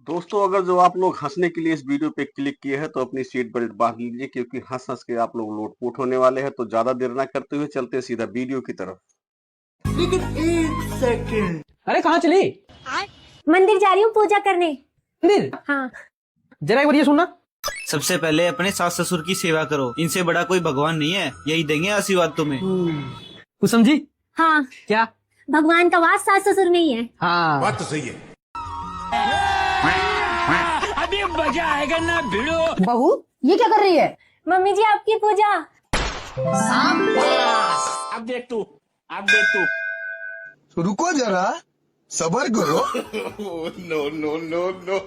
दोस्तों, अगर जो आप लोग हंसने के लिए इस वीडियो पे क्लिक किए हैं तो अपनी सीट बेल्ट बांध लीजिए, क्योंकि हंस हंस के आप लोग लोटपोट होने वाले हैं। तो ज्यादा देर ना करते हुए चलते हैं सीधा वीडियो की तरफ। लेकिन एक सेकंड, अरे कहाँ चली? मंदिर जा रही हूँ पूजा करने। मंदिर? हाँ। जरा एक बार ये सुनना। सबसे पहले अपने सास ससुर की सेवा करो, इनसे बड़ा कोई भगवान नहीं है, यही देंगे आशीर्वाद तुम्हें। कुछ समझी? हाँ, क्या? भगवान का वास सास ससुर में ही है। हाँ, बात तो सही है। अभी मजा आएगा ना भिड़ो। बहू ये क्या कर रही है? मम्मी जी आपकी पूजा। अब देख तू रुको जरा, सबर करो। No no no no.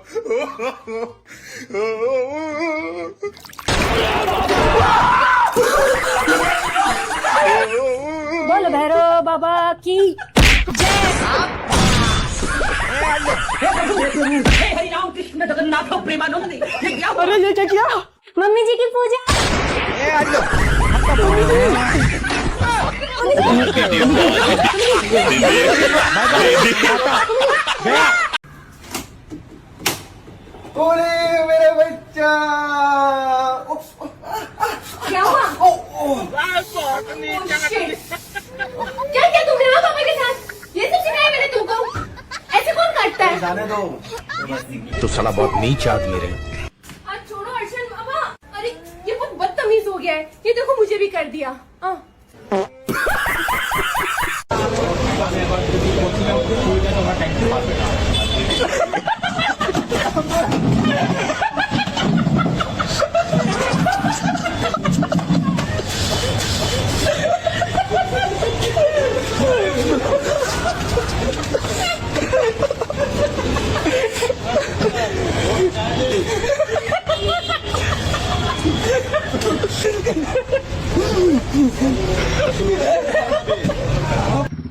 बोल भैरव बाबा की हरि राम कृष्ण जगन्नाथ प्रेमानंद। अरे ये क्या किया? मम्मी जी की पूजा। ओरे मेरे बच्चा। क्या हुआ? क्या क्या तुम रहे हो पापा के साथ? ये सब सिखाया मैंने तुमको? ऐसे कौन करता है? जाने दो। तो साला बहुत नीच आदमी रहे। आज छोड़ो अर्शन बाबा। अरे ये बहुत बदतमीज हो गया है। ये देखो मुझे भी कर दिया।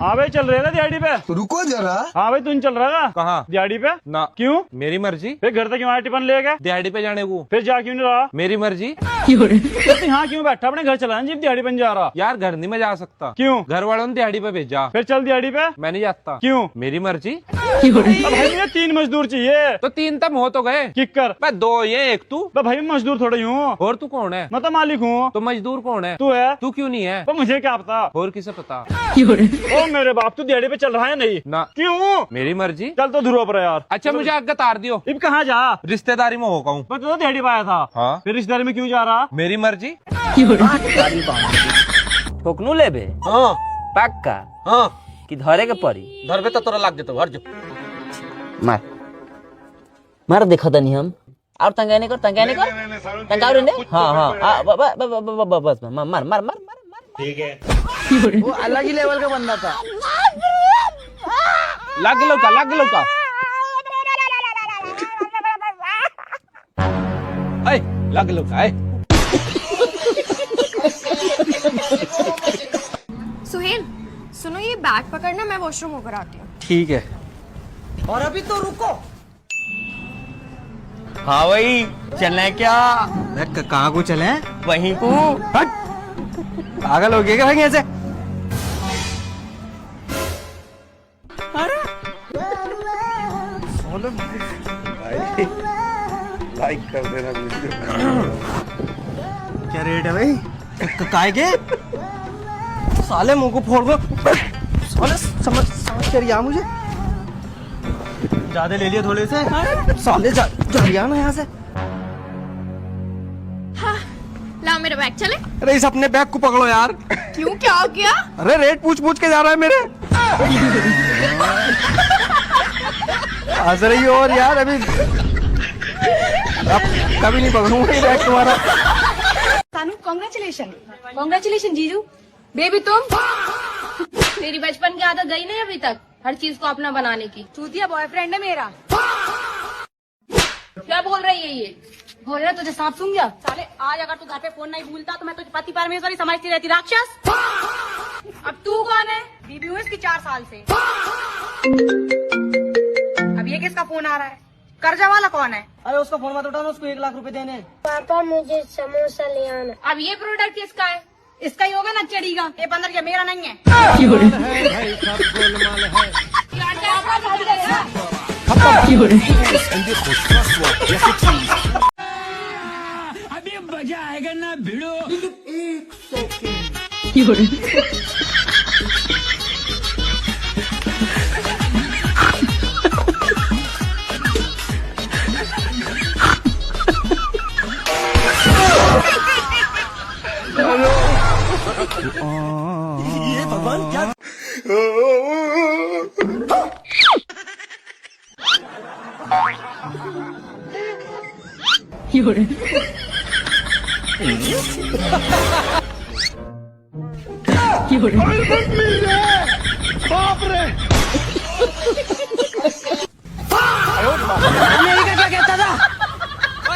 हाँ भाई, चल रहे ना दिहाड़ी पे? रुको जरा। हाँ भाई, तुम चल रहा था कहाँ? दिहाड़ी पे? ना, क्यों? मेरी मर्जी। फिर घर तक क्यों आया टिफिन ले गए? दिहाड़ी पे जाने को। फिर जा क्यों नहीं रहा? मेरी मर्जी। फिर यहाँ क्यों बैठा? अपने घर चला जीप दिहाड़ी पे जा रहा। यार घर नहीं मैं जा सकता। क्यों? घर वालों ने दिहाड़ी पे भेजा। फिर चल दिहाड़ी पे। मैं नहीं जाता। क्यों? मेरी मर्जी। अब भाई मुझे 3 मजदूर चाहिए। तो 3 तम हो तो गए। किक कर। मैं 2 ये 1 तू। तो भाई मैं मजदूर थोड़ा ही हूँ। और तू कौन है? मैं तो मालिक हूँ। तो मजदूर कौन है? तू है। तू क्यों नहीं है? तो मुझे क्या पता? और किसे पता? ओ मेरे बाप, तू दिहाड़ी पे चल रहा है नहीं? ना। क्यों? मेरी मर्जी। चल तो ध्रुव पर यार। अच्छा मुझे आगे तार दियो। अब कहाँ जा? रिश्तेदारी में होगा हूँ। मैं तो दिहाड़ी पे आया था। हाँ। फिर रिश्तेदारी में क्यों जा रहा? मेरी मर्जी। ठोकनू लेबे हाँ पक्का हाँ। कि धरे के परी? धरबे तो तोरा लाग जेतो। हट जो। मार मार देखो तनी हम। और तंगाने कर तंगाव रे। हाँ हाँ बस मार मार मार मार। ठीक है। वो अलग ही लेवल का बंदा था। लाग लो का। ऐ लाग लो का। सुहेल सुनो, ये बैग पकड़ना, मैं वॉशरूम होकर आती हूँ। ठीक है। और अभी तो रुको। हाँ भाई, चलना है क्या? कहाँ को चले? वहीं को। पागल हो गए क्या भाई ऐसे? लाइक कर देना वीडियो। क्या रेट है भाई? काय के? साले मुंह को फोड़ दो। साले समझ कर रिया मुझे। ज्यादा ले लिया थोड़े से। साले जा रिया ना यहाँ से। हाँ, लाओ मेरा बैग। चले? अरे इस अपने बैग को पकड़ो यार। क्यों, क्या हो गया? अरे रेट पूछ के जा रहा है मेरे। हंस रही हो और यार अभी अब कभी नहीं पकड़ूंगा ये बैग तुम्हारा। सानू कांग्रेचुलेशन जीजू। बेबी तुम? तेरी बचपन की आदत गई नहीं अभी तक, हर चीज को अपना बनाने की। चूतिया बॉयफ्रेंड है मेरा। क्या बोल रही है ये? बोल रहा तुझे सांप सूंघ गया? साले आज अगर तू घर पे फोन नहीं भूलता तो मैं तुझे पति परमेश्वरी समझती रहती, राक्षस। अब तू कौन है? बीबी हूँ इसकी 4 साल से। अब ये किसका फोन आ रहा है? कर्जा वाला कौन है? अरे उसका फोन मत उठाना, उसको 1 लाख रुपए देने। पापा मुझे समोसा ले आना। अब ये प्रोडक्ट किसका है? इसका ही होगा ना, चढ़ीगा। ये 15 मेरा नहीं है। अभी मजा आएगा ना भिड़ो। ये भगवान क्या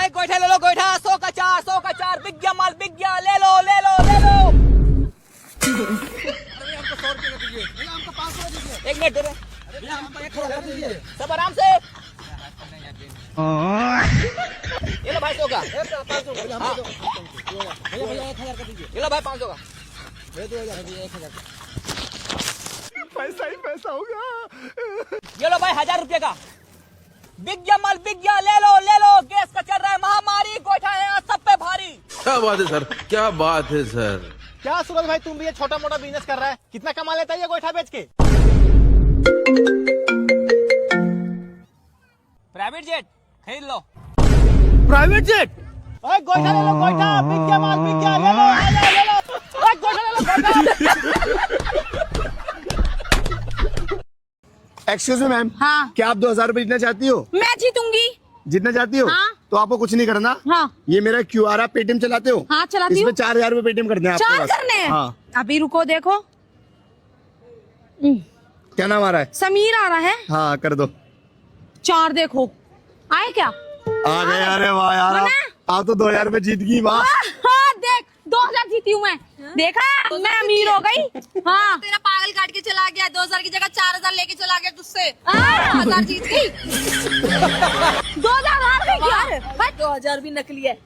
गोईठा ले लो गोईठा 100 का 4 बिक गया माल बिक गया ले लो ले लो ले लो। एक मिनट दे रहे सब आराम से। ये लो भाई 100 का ये लो भाई 500 का पैसा ही पैसा होगा। ये लो भाई 1000 रुपये का बिक गया माल बिक गया ले लो गैस का चल रहा है महामारी गोईठा है आज सब पे भारी। क्या बात है सर, क्या बात है सर। क्या सूरज भाई तुम भी ये छोटा मोटा बिजनेस कर रहा है, कितना कमा लेता है ये गोईठा बेच के? प्राइवेट जेट खरीद लो। Private jet? ओए गोईठा ले लो गोईठा, बिक गया माल बिक गया ले लो ले लो। ओए गोईठा ले लो गोईठा। एक्सक्यूज मी मैम, हाँ क्या आप 2000 रुपए जीतना चाहती हो? मैं जीतूंगी। जीतना चाहती हो? हाँ। तो आपको कुछ नहीं करना। हाँ ये मेरा QR आप पेटीएम चलाते हो? हाँ चलाती हूँ। इसमें 4000 रुपए पेटीएम करने हैं आपके 4 पास। करने हैं? हाँ। अभी रुको देखो क्या नाम आ रहा है? समीर आ रहा है। हाँ कर दो। 4 देखो आए क्या? आ गए। अरे वाह यार, आप तो 2000 रुपए जीत गई। वाह हाँ देख 2000 जीती हूँ मैं, देखा मैं अमीर हो गई। हाँ तेरा पागल काट के चला गया, 2000 की जगह 4000 लेके चला गया तुझसे। 1000 जीत गई। 2000 हार गई क्या? 2000 भी नकली है।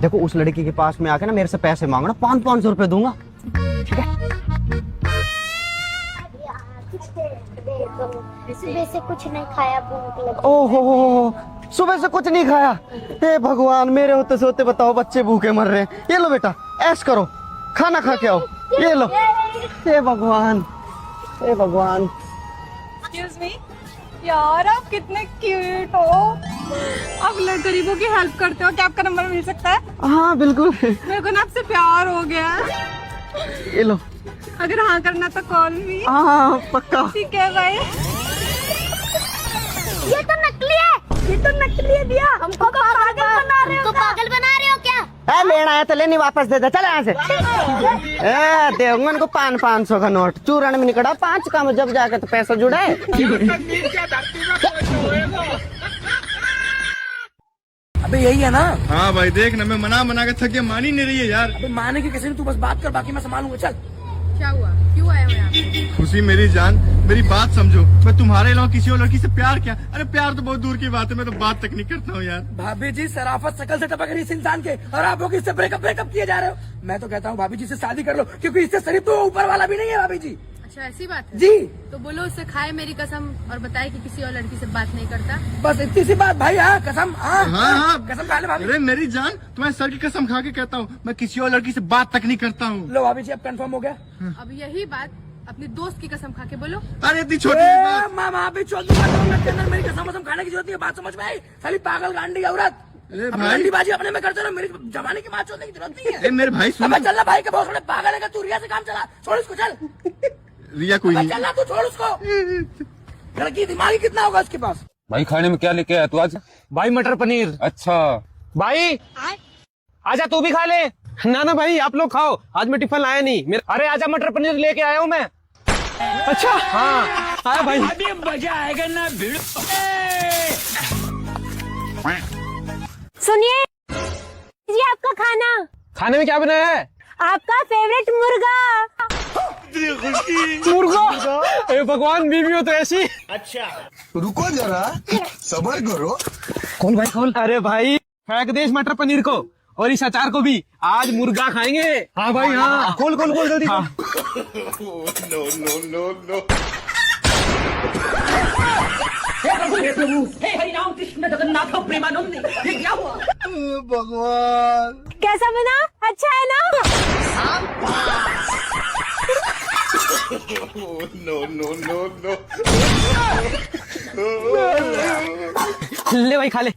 देखो उस लड़की के पास में आके ना मेरे से पैसे मांगना, 500 रुपए दूंगा। ठीक है? सुबह से कुछ नहीं खाया, भूख लगी। ओहो सुबह से कुछ नहीं खाया। हे भगवान, मेरे होते से होते बताओ बच्चे भूखे मर रहे हैं। ये लो बेटा ऐश करो, खाना खा के आओ। ये लो। हे भगवान हे भगवान। एक्सक्यूज मी यार, आप कितने क्यूट हो। आप लोग गरीबों की हेल्प करते हो, क्या आपका नंबर मिल सकता है? हाँ बिल्कुल। मेरे को ना आपसे प्यार हो गया। ये लो। अगर हाँ करना तो कॉल मी। हाँ पक्का। ठीक है भाई। ये तो नकली है, ये तो नकली है भैया। हमको पागल बना रहे हो? पागल बना रहे हो क्या? लेना है तो लेनी, वापस दे दे। चले यहाँ से। देंगे उनको 500 का नोट। चूरण में निकला 5 का, में जब जाके तो पैसा जुड़ा है। अबे यही है ना? हाँ भाई देख ना, मैं मना के थक गया, मान ही नहीं रही है यार। अबे माने की किसी ने, तू बस बात कर, बाकी मैं संभालूंगा। चल। क्या हुआ, क्यों आए हो यहाँ पे? खुशी मेरी जान, मेरी बात समझो। मैं तुम्हारे अलावा किसी और लड़की से प्यार किया? अरे प्यार तो बहुत दूर की बात है, मैं तो बात तक नहीं करता हूँ यार। भाभी जी शराफत शकल से टपक रही इस इंसान के, और आप लोग इससे ब्रेकअप किए जा रहे हो। मैं तो कहता हूँ भाभी जी से शादी कर लो, क्योंकि इससे शरीफ तो ऊपर वाला भी नहीं है भाभी जी। अच्छा ऐसी बात है? जी। तो बोलो उससे खाए मेरी कसम और बताए कि किसी और लड़की से बात नहीं करता। बस इतनी सी बात भाई। हाँ कसम। हाँ कसम खा ले भाभी। अरे मेरी जान, तुम्हारे सर की कसम खा के कहता हूँ, मैं किसी और लड़की से बात तक नहीं करता हूँ। लो भाभी जी अब कंफर्म हो गया। अब यही बात अपनी दोस्त की कसम खा के बोलो। अरे इतनी छोटी सी बात। मामा भी 14 मिनट के अंदर मेरी कसम खाने की जरूरत है, बात समझ में आई? खाली पागल गांडी औरत। भाई बाजी अपने में करते रहो, मेरी जमाने की बात छोड़ने की जरूरत नहीं है। अरे मेरे भाई सुन। चल ना भाई के बहुत बड़े पागल है, तू रिया से काम चला, छोड़ इसको। चल रिया कोई नहीं। चल ना तू, छोड़ उसको। लड़की दिमागी कितना होगा उसके पास? भाई खाने में क्या लेके आया तू आज? भाई मटर पनीर। अच्छा भाई आजा तू भी खा ले। ना भाई आप लोग खाओ, आज मैं टिफिन लाया नहीं। अरे आजा मटर पनीर लेके आया हूँ मैं। अच्छा हाँ आया भाई। अभी मजा आएगा ना भिड़ो। सुनिए ये आपका खाना। खाने में क्या बनाया है? आपका फेवरेट मुर्गा। मुर्गा? ए भगवान, बीवी हो तो ऐसी। रुको जरा, सबर करो। कौन भाई कौन? अरे भाई फेंक दे इस मटर पनीर को और इस अचार को भी। आज मुर्गा खाएंगे। हाँ भाई हाँ, खोल खोल खोल जल्दी। हाँ। कैसा बना? अच्छा है ना? ले भाई खा ले।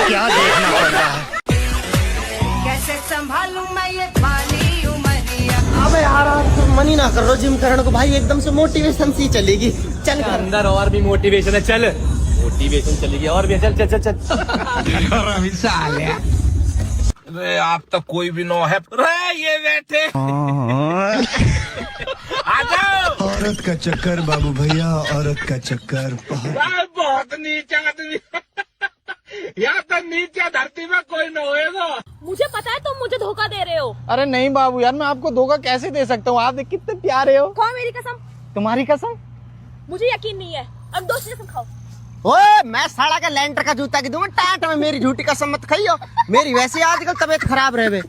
क्या देखना पड़ रहा है? कैसे संभालूं मैं ये पानी उमरिया। अबे यार मनी ना कर रो जिम करने को भाई, एकदम से मोटिवेशन सी चलेगी। चल कर। अंदर और भी मोटिवेशन है, चल मोटिवेशन चलेगी और भी। चल चल चल चल। अरे आप तो कोई भी नो है ये बैठे। आ जाओ। औरत का चक्कर बाबू भैया, औरत का चक्कर। बहुत नीचा आदमी। यहाँ तो नीचे धरती में कोई न होएगा। मुझे पता है तुम मुझे धोखा दे रहे हो। अरे नहीं बाबू यार, मैं आपको धोखा कैसे दे सकता हूँ? आप कितने प्यारे हो। खाओ मेरी कसम। तुम्हारी कसम? मुझे यकीन नहीं है, अब दोस्त कसम खाओ। ओए मैं साला का लैंटर का जूता की दूंगा टाट में, मेरी झूठी कसम मत खाइयो। मेरी वैसे आजकल तबीयत खराब रहे।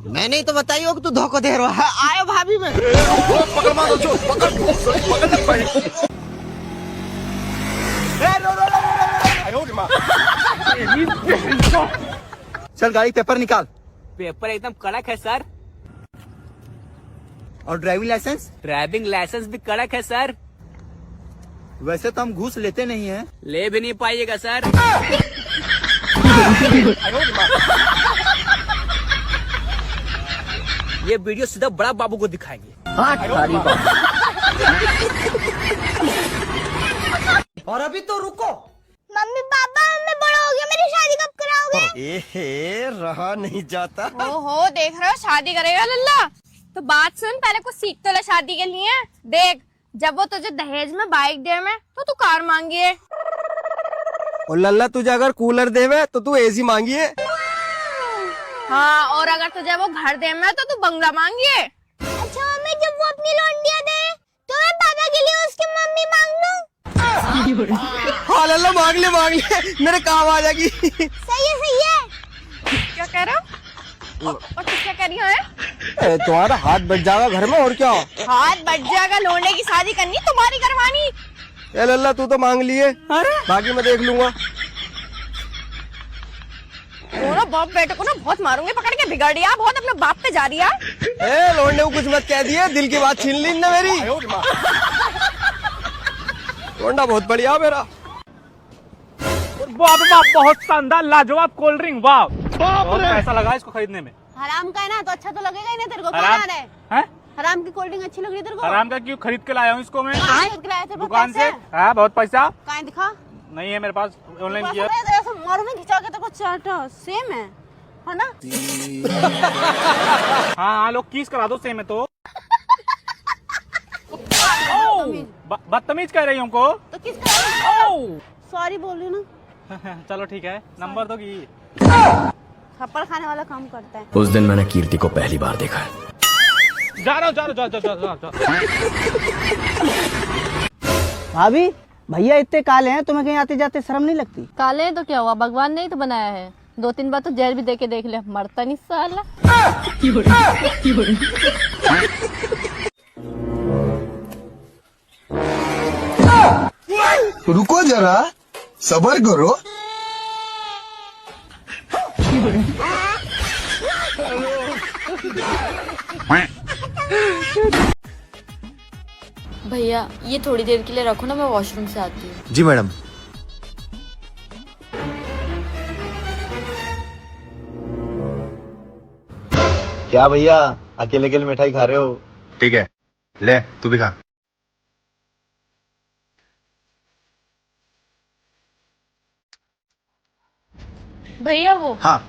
मैंने ही तो बताई हो कि तू धोखा दे रहा है। आयो भाभी में। चल गाड़ी पेपर निकाल। पेपर एकदम कड़क है सर। और ड्राइविंग लाइसेंस? ड्राइविंग लाइसेंस भी कड़क है सर। वैसे तो हम घूस लेते नहीं हैं। ले भी नहीं पाइएगा सर। ये वीडियो सीधा बड़ा बाबू को दिखाएंगे। और अभी तो रुको। मम्मी पापा मैं बड़ा हो गया, मेरी शादी कब कराओगे? एहे रहा नहीं जाता। ओहो देख रहे हो शादी करेगा लल्ला। तो बात सुन, पहले कुछ सीख तो ले शादी के लिए। देख जब वो तुझे दहेज में बाइक दे में तो तू कार मांगी है। और लल्ला तुझे अगर कूलर देवे तो तू एसी मांगी है। हाँ, और अगर तुझे वो घर दे में तो तू बंगला मांगी है। अच्छा मम्मी, जब वो अपनी लौंडिया दे तो मैं पापा के लिए उसकी मम्मी मांग लूं? हाँ लल्ला मांग ले मेरे काम आ जाएगी। सही है। क्या कह रहा हूँ? और तू क्या कह रही है? तुम्हारा हाथ बच जाएगा घर में, और क्या? हाथ बच जाएगा, लोने की शादी करनी तुम्हारी करवानी। ए लल्ला तू तो मांग लिए, बाकी मैं देख लूंगा। दोनों बाप बेटे को ना बहुत मारूंगी पकड़ के। बिगड़ दिया बहुत, अपने बाप पे जा रही है। ए लौंडे को कुछ मत कह दिए, दिल की बात छीन ली ना मेरी। लौंडा बहुत बढ़िया मेरा। वाह वाह, बहुत शानदार लाजवाब कोल्ड ड्रिंक। वाह, बहुत पैसा लगा इसको खरीदने में। हराम का है ना, तो अच्छा तो लगेगा ही ना तेरे को। हराम है? हराम की कोल्ड ड्रिंक अच्छी लग रही है तेरे को? हराम का क्यों? खरीद के लाया हूँ इसको मैं दुकान दुकान से। हाँ बहुत पैसा कहाँ दिखा? नहीं है मेरे पास, ऑनलाइन किया। मारू में खिंचा के तेरे को चाटा सेम है ना? हाँ लोग किस करा दो सेम है तो। बदतमीज कह रही हमको तो किस सॉरी बोल रही ना। चलो ठीक है, नंबर दो की। थप्पड़ खाने वाला काम करता है। उस दिन मैंने कीर्ति को पहली बार देखा। जा रहा हूँ। भाभी भैया इतने काले हैं, तुम्हें कहीं आते जाते शर्म नहीं लगती? काले तो क्या हुआ, भगवान ने ही तो बनाया है। 2-3 बार तो जेल भी दे के देख ले, मरता नहीं साला। रुको जरा, सबर करो। भैया ये थोड़ी देर के लिए रखो ना, मैं वॉशरूम से आती हूँ। जी मैडम। क्या भैया अकेले अकेले मिठाई खा रहे हो? ठीक है, ले तू भी खा। भैया वो। हाँ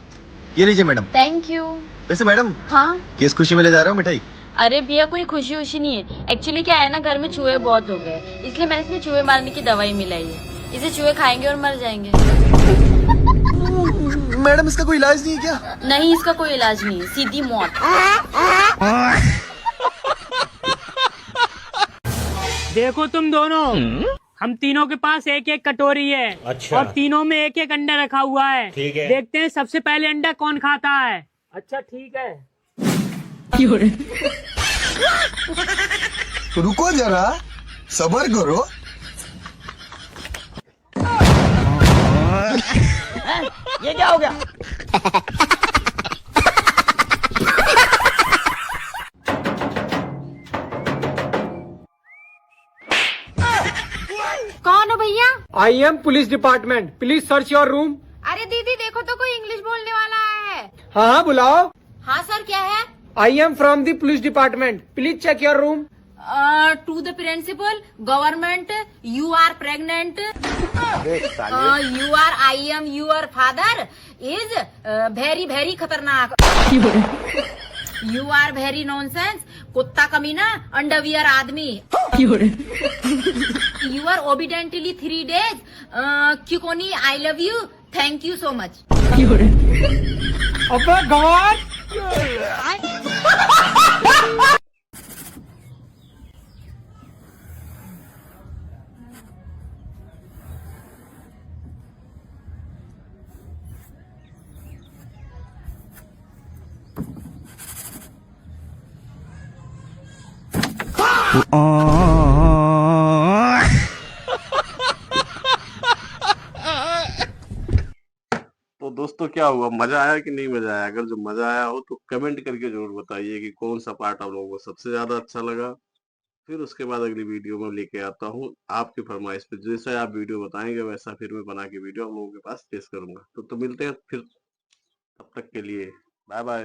ये लीजिए मैडम। Thank you. वैसे मैडम हाँ किस खुशी में ले जा रहे हो मिठाई? अरे भैया कोई खुशी उशी नहीं है। एक्चुअली क्या है ना, घर में चूहे बहुत हो गए, इसलिए मैंने इसमें चूहे मारने की दवाई मिलाई है। इसे चूहे खाएंगे और मर जाएंगे। मैडम इसका कोई इलाज नहीं है क्या? नहीं, इसका कोई इलाज नहीं है, सीधी मौत। देखो तुम दोनों, हम तीनों के पास एक एक कटोरी है। अच्छा। और तीनों में एक एक अंडा रखा हुआ है। ठीक है। देखते हैं सबसे पहले अंडा कौन खाता है। अच्छा ठीक है। रुको जरा, सब्र करो। ये क्या हो गया? कौन हो भैया? I am police department, please search your room. अरे दीदी देखो तो कोई इंग्लिश बोलने वाला है। हाँ हाँ बुलाओ। हाँ सर, क्या है? I am from the police department, please check your room. To the principal government, you are pregnant, you are, I am your father is very very खतरनाक, यू आर वेरी नॉनसेंस, कुत्ता कमीना, underwear आदमी, you are obediently 3 days, किकोनी I love you, thank you so much. अबे गवार। तो दोस्तों क्या हुआ, मजा आया कि नहीं मजा आया? अगर जो मजा आया हो तो कमेंट करके जरूर बताइए कि कौन सा पार्ट आप लोगों को सबसे ज्यादा अच्छा लगा। फिर उसके बाद अगली वीडियो में लेके आता हूँ आपकी फरमाइश पे। जैसा आप वीडियो बताएंगे वैसा फिर मैं बना के वीडियो आप लोगों के पास पेश करूंगा। तो मिलते हैं फिर, तब तक के लिए बाय बाय।